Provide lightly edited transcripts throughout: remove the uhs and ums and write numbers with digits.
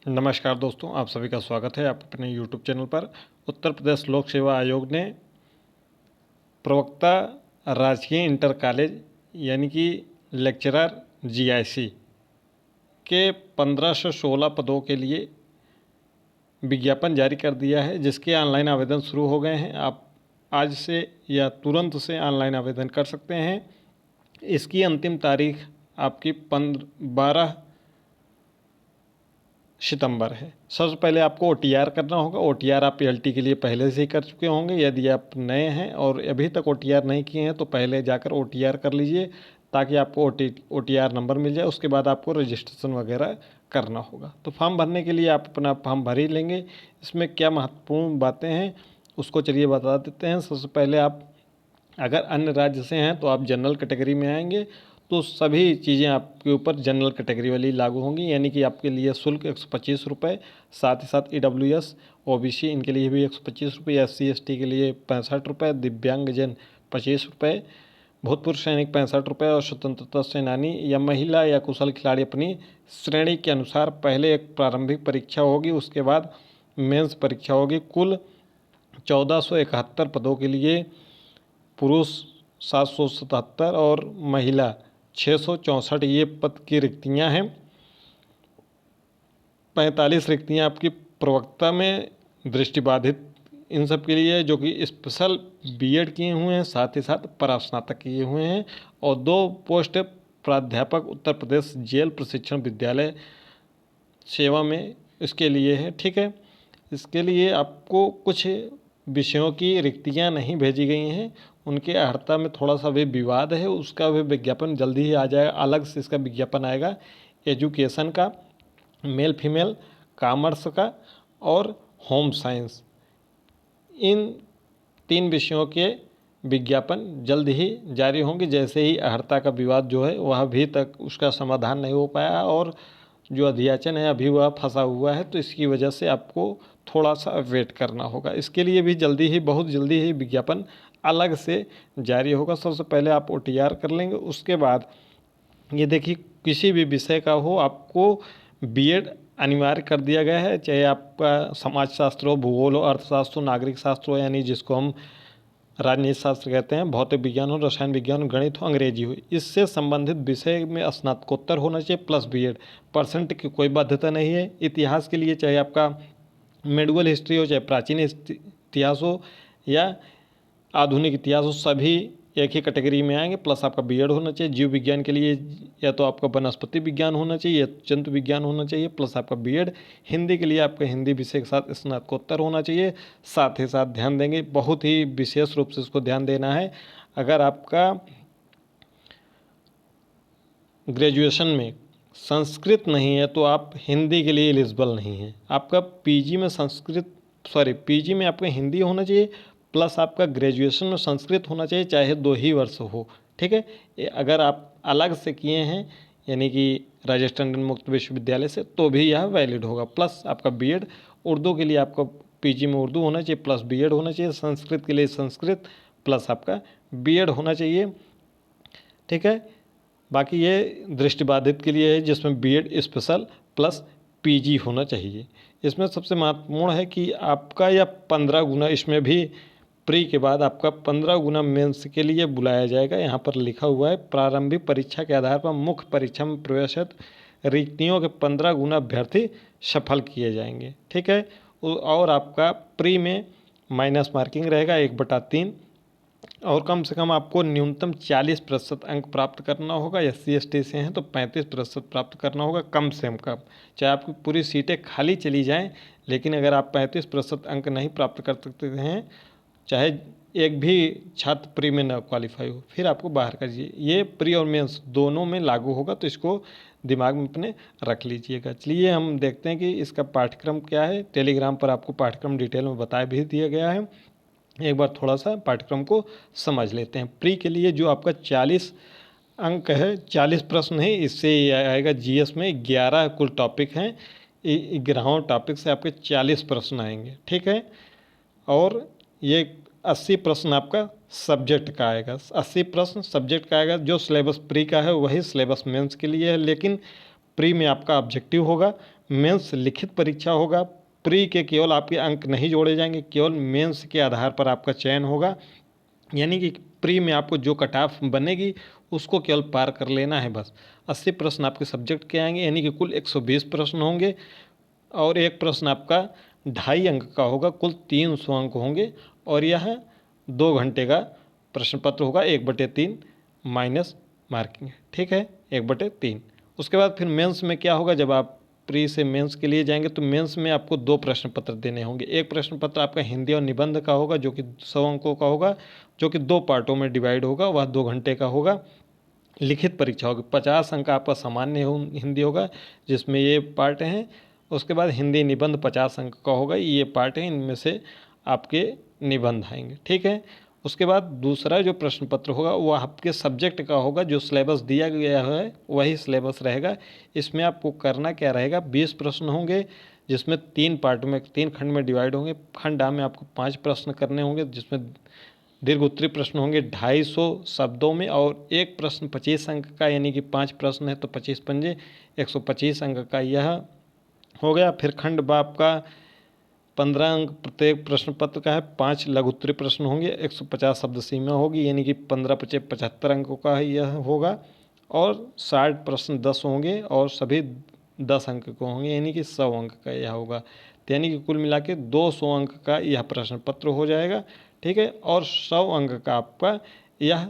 नमस्कार दोस्तों, आप सभी का स्वागत है आप अपने YouTube चैनल पर। उत्तर प्रदेश लोक सेवा आयोग ने प्रवक्ता राजकीय इंटर कॉलेज यानी कि लेक्चरर GIC के 15 से 16 पदों के लिए विज्ञापन जारी कर दिया है, जिसके ऑनलाइन आवेदन शुरू हो गए हैं। आप आज से या तुरंत से ऑनलाइन आवेदन कर सकते हैं। इसकी अंतिम तारीख आपकी 12 सितंबर है। सबसे पहले आपको OTR करना होगा। OTR आप PLT के लिए पहले से ही कर चुके होंगे। यदि आप नए हैं और अभी तक OTR नहीं किए हैं तो पहले जाकर OTR कर लीजिए, ताकि आपको OTR नंबर मिल जाए। उसके बाद आपको रजिस्ट्रेशन वगैरह करना होगा। तो फॉर्म भरने के लिए आप अपना फॉर्म भर ही लेंगे। इसमें क्या महत्वपूर्ण बातें हैं उसको चलिए बता देते हैं। सबसे पहले आप अगर अन्य राज्य से हैं तो आप जनरल कैटेगरी में आएंगे, तो सभी चीज़ें आपके ऊपर जनरल कैटेगरी वाली लागू होंगी, यानी कि आपके लिए शुल्क 125 रुपये, साथ ही साथ EWS OBC इनके लिए भी 125 रुपये, SC ST के लिए 65 रुपये, दिव्यांगजन 25 रुपये, भूतपूर्व सैनिक 65 रुपये और स्वतंत्रता सेनानी या महिला या कुशल खिलाड़ी अपनी श्रेणी के अनुसार पहले एक प्रारंभिक परीक्षा होगी, उसके बाद मेंस परीक्षा होगी। कुल 1471 पदों के लिए पुरुष 777 और महिला 664 ये पद की रिक्तियां हैं। 45 रिक्तियां आपकी प्रवक्ता में दृष्टिबाधित इन सब के लिए, जो कि स्पेशल B.Ed किए हुए हैं, साथ ही साथ परास्नातक किए हुए हैं। और 2 पोस्ट प्राध्यापक उत्तर प्रदेश जेल प्रशिक्षण विद्यालय सेवा में इसके लिए है। ठीक है, इसके लिए आपको कुछ विषयों की रिक्तियां नहीं भेजी गई हैं। उनके अर्हता में थोड़ा सा भी विवाद है, उसका भी विज्ञापन जल्दी ही आ जाएगा। अलग से इसका विज्ञापन आएगा एजुकेशन का, मेल फीमेल, कॉमर्स का और होम साइंस। इन 3 विषयों के विज्ञापन जल्द ही जारी होंगे। जैसे ही अर्हता का विवाद जो है वह अभी तक उसका समाधान नहीं हो पाया और जो अध्याचन है अभी वह फंसा हुआ है, तो इसकी वजह से आपको थोड़ा सा वेट करना होगा। इसके लिए भी जल्दी ही, बहुत जल्दी ही विज्ञापन अलग से जारी होगा। सबसे पहले आप OTR कर लेंगे, उसके बाद ये देखिए किसी भी विषय का हो आपको B.Ed अनिवार्य कर दिया गया है, चाहे आपका समाजशास्त्र हो, भूगोल हो, अर्थशास्त्र हो, नागरिक शास्त्र हो, यानी जिसको हम राजनीति शास्त्र कहते हैं, भौतिक विज्ञान हो, रसायन विज्ञान हो, गणित हो, अंग्रेजी हो, इससे संबंधित विषय में स्नातकोत्तर होना चाहिए प्लस B.Ed। परसेंट की कोई बाध्यता नहीं है। इतिहास के लिए चाहे आपका मेडिवल हिस्ट्री हो, चाहे प्राचीन इतिहास हो या आधुनिक इतिहास हो, सभी एक ही कैटेगरी में आएंगे। प्लस आपका B.Ed होना चाहिए। जीव विज्ञान के लिए या तो आपका वनस्पति विज्ञान होना चाहिए या जंतु विज्ञान होना चाहिए, प्लस आपका B.Ed। हिंदी के लिए आपका हिंदी विषय के साथ स्नातकोत्तर होना चाहिए। साथ ही साथ ध्यान देंगे, बहुत ही विशेष रूप से इसको ध्यान देना है, अगर आपका ग्रेजुएशन में संस्कृत नहीं है तो आप हिंदी के लिए एलिजिबल नहीं हैं। आपका PG में PG में आपका हिंदी होना चाहिए, प्लस आपका ग्रेजुएशन में संस्कृत होना चाहिए, चाहे 2 ही वर्ष हो। ठीक है, अगर आप अलग से किए हैं यानी कि राजस्थान टंडन मुक्त विश्वविद्यालय से, तो भी यह वैलिड होगा। प्लस आपका B.Ed, उर्दू के लिए आपका PG में उर्दू होना चाहिए प्लस B.Ed होना चाहिए, संस्कृत के लिए संस्कृत प्लस आपका B.Ed होना चाहिए। ठीक है, बाकी ये दृष्टिबाधित के लिए है, जिसमें B.Ed स्पेशल प्लस PG होना चाहिए। इसमें सबसे महत्वपूर्ण है कि आपका यह 15 गुना, इसमें भी प्री के बाद आपका 15 गुना मेंस के लिए बुलाया जाएगा। यहाँ पर लिखा हुआ है, प्रारंभिक परीक्षा के आधार पर मुख्य परीक्षा में प्रवेशित रिक्तियों के 15 गुना अभ्यर्थी सफल किए जाएंगे। ठीक है, और आपका प्री में माइनस मार्किंग रहेगा 1/3 और कम से कम आपको न्यूनतम 40% अंक प्राप्त करना होगा। SC ST से हैं तो 35% प्राप्त करना होगा कम से कम। चाहे आपकी पूरी सीटें खाली चली जाएं, लेकिन अगर आप 35% अंक नहीं प्राप्त कर सकते हैं, चाहे एक भी छात्र प्री में न क्वालिफाई हो, फिर आपको बाहर करिए। ये प्री और मेंस दोनों में लागू होगा, तो इसको दिमाग में अपने रख लीजिएगा। चलिए हम देखते हैं कि इसका पाठ्यक्रम क्या है। टेलीग्राम पर आपको पाठ्यक्रम डिटेल में बताया भी दिया गया है। एक बार थोड़ा सा पाठ्यक्रम को समझ लेते हैं। प्री के लिए जो आपका 40 अंक है, 40 प्रश्न है, इससे आएगा GS में 11 कुल टॉपिक हैं। 11 टॉपिक से आपके 40 प्रश्न आएंगे। ठीक है, और ये 80 प्रश्न आपका सब्जेक्ट का आएगा। 80 प्रश्न सब्जेक्ट का आएगा। जो सिलेबस प्री का है वही सिलेबस मेंस के लिए है, लेकिन प्री में आपका ऑब्जेक्टिव होगा, मेंस लिखित परीक्षा होगा। प्री के केवल आपके अंक नहीं जोड़े जाएंगे, केवल मेंस के आधार पर आपका चयन होगा। यानी कि प्री में आपको जो कट ऑफ बनेगी उसको केवल पार कर लेना है बस। 80 प्रश्न आपके सब्जेक्ट के आएंगे, यानी कि कुल 120 प्रश्न होंगे और एक प्रश्न आपका 2.5 अंक का होगा। कुल 300 अंक होंगे और यह 2 घंटे का प्रश्न पत्र होगा। 1/3 माइनस मार्किंग, ठीक है, 1/3। उसके बाद फिर मेंस में क्या होगा, जब आप प्री से मेंस के लिए जाएंगे तो मेंस में आपको 2 प्रश्न पत्र देने होंगे। एक प्रश्न पत्र आपका हिंदी और निबंध का होगा जो कि 100 अंकों का होगा, जो कि 2 पार्टों में डिवाइड होगा, वह 2 घंटे का होगा। लिखित परीक्षा होगी, 50 अंक आपका सामान्य हिंदी होगा जिसमें ये पार्ट हैं। उसके बाद हिंदी निबंध 50 अंक का होगा, ये पार्ट हैं, इनमें से आपके निबंध आएंगे, ठीक है। उसके बाद दूसरा जो प्रश्न पत्र होगा वो आपके सब्जेक्ट का होगा, जो सिलेबस दिया गया है वही सिलेबस रहेगा। इसमें आपको करना क्या रहेगा, 20 प्रश्न होंगे जिसमें 3 पार्ट में 3 खंड में डिवाइड होंगे। खंड आ में आपको 5 प्रश्न करने होंगे जिसमें दीर्घ उत्तरीय प्रश्न होंगे 250 शब्दों में, और एक प्रश्न 25 अंक का, यानी कि 5 प्रश्न है तो 25 पंजे 125 अंक का यह हो गया। फिर खंड ब आपका 15 अंक प्रत्येक प्रश्न पत्र का है। 5 लघु उत्तरीय प्रश्न होंगे, 150 शब्द सीमा होगी, यानी कि 15×5 = 75 अंकों का यह होगा। और 60 प्रश्न 10 होंगे और सभी 10 अंक को होंगे, यानी कि 100 अंक का यह होगा। तो यानी कि कुल मिला के 200 अंक का यह प्रश्न पत्र हो जाएगा, ठीक है। और 100 अंक का आपका यह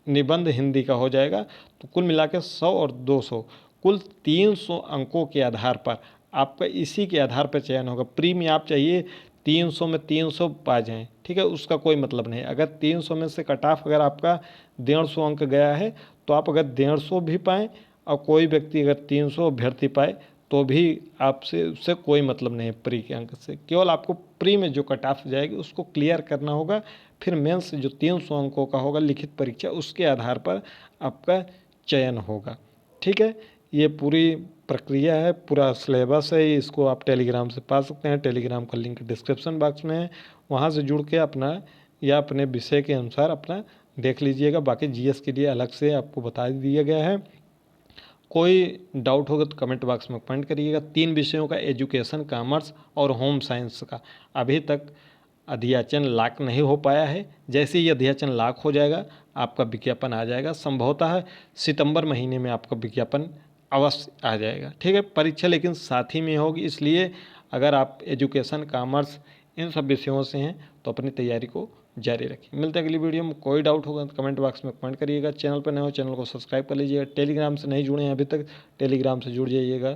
निबंध हिंदी का हो जाएगा। तो कुल मिला के 100 और 200 कुल 300 अंकों के आधार पर आपका इसी के आधार पर चयन होगा। प्री में आप चाहिए 300 में 300 पा जाएं, ठीक है, उसका कोई मतलब नहीं। अगर 300 में से कट ऑफ अगर आपका 150 अंक गया है तो आप अगर 150 भी पाएँ और कोई व्यक्ति अगर 300 अभ्यर्थी पाए तो भी आपसे उससे कोई मतलब नहीं है प्री के अंक से। केवल आपको प्री में जो कट ऑफ जाएगी उसको क्लियर करना होगा। फिर मेंस जो 300 अंकों का होगा लिखित परीक्षा, उसके आधार पर आपका चयन होगा, ठीक है। ये पूरी प्रक्रिया है, पूरा सिलेबस है, इसको आप टेलीग्राम से पा सकते हैं। टेलीग्राम का लिंक डिस्क्रिप्शन बॉक्स में है, वहाँ से जुड़ के अपना या अपने विषय के अनुसार अपना देख लीजिएगा। बाकी जीएस के लिए अलग से आपको बता दिया गया है। कोई डाउट होगा तो कमेंट बॉक्स में कमेंट करिएगा। 3 विषयों का, एजुकेशन, कॉमर्स और होम साइंस का अभी तक अध्याचन लॉक नहीं हो पाया है। जैसे ही अध्याचन लॉक हो जाएगा आपका विज्ञापन आ जाएगा। संभवतः सितंबर महीने में आपका विज्ञापन अवश्य आ जाएगा, ठीक है। परीक्षा लेकिन साथ ही में होगी, इसलिए अगर आप एजुकेशन, कॉमर्स इन सब विषयों से हैं तो अपनी तैयारी को जारी रखिए। मिलते हैं अगली वीडियो में। कोई डाउट होगा तो कमेंट बॉक्स में कमेंट करिएगा। चैनल पर नए हो चैनल को सब्सक्राइब कर लीजिएगा। टेलीग्राम से नहीं जुड़े हैं अभी तक, टेलीग्राम से जुड़ जाइएगा।